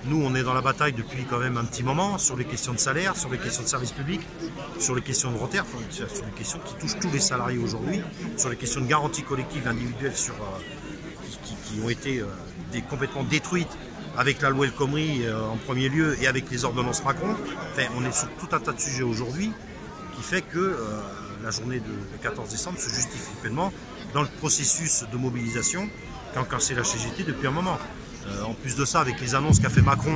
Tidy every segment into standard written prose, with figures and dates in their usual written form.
Nous, on est dans la bataille depuis quand même un petit moment sur les questions de salaire, sur les questions de services publics, sur les questions de retraite, sur les questions qui touchent tous les salariés aujourd'hui, sur les questions de garantie collective individuelle qui ont été complètement détruites avec la loi El Khomri en premier lieu et avec les ordonnances Macron. Enfin, on est sur tout un tas de sujets aujourd'hui qui fait que la journée de 14 décembre se justifie pleinement dans le processus de mobilisation qu'a enclenché la CGT depuis un moment. En plus de ça, avec les annonces qu'a fait Macron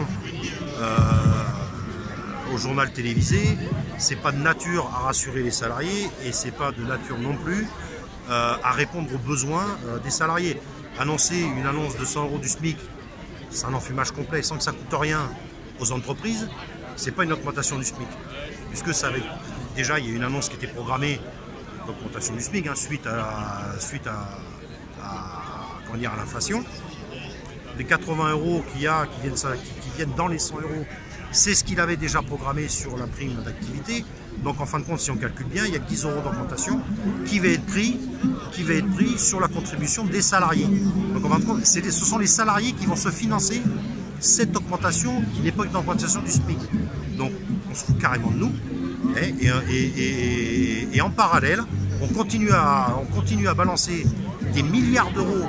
au journal télévisé, c'est pas de nature à rassurer les salariés et c'est pas de nature non plus à répondre aux besoins des salariés. Annoncer une annonce de 100 € du SMIC, c'est un enfumage complet sans que ça coûte rien aux entreprises, c'est pas une augmentation du SMIC. Puisque déjà il y a une annonce qui était programmée d'augmentation du SMIC suite à l'inflation. Les 80 € qui viennent dans les 100 €, c'est ce qu'il avait déjà programmé sur la prime d'activité. Donc en fin de compte, si on calcule bien, il y a 10 € d'augmentation qui va être pris sur la contribution des salariés. Donc en fin de compte, ce sont les salariés qui vont se financer cette augmentation qui n'est pas une augmentation du SMIC. Donc on se fout carrément de nous. Et en parallèle, on continue à balancer des milliards d'euros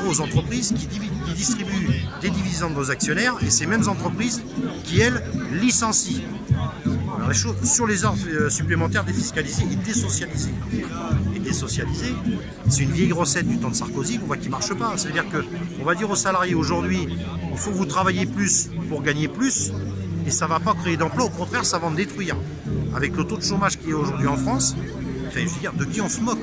aux entreprises qui distribuent des dividendes aux actionnaires et ces mêmes entreprises qui, elles, licencient. Alors, sur les heures supplémentaires défiscalisées et désocialisées. Et désocialisées, c'est une vieille recette du temps de Sarkozy qu'on voit qui ne marche pas. C'est-à-dire qu'on va dire aux salariés aujourd'hui, il faut que vous travaillez plus pour gagner plus et ça ne va pas créer d'emplois, au contraire, ça va en détruire. Avec le taux de chômage qui est aujourd'hui en France, enfin, je veux dire, de qui on se moque?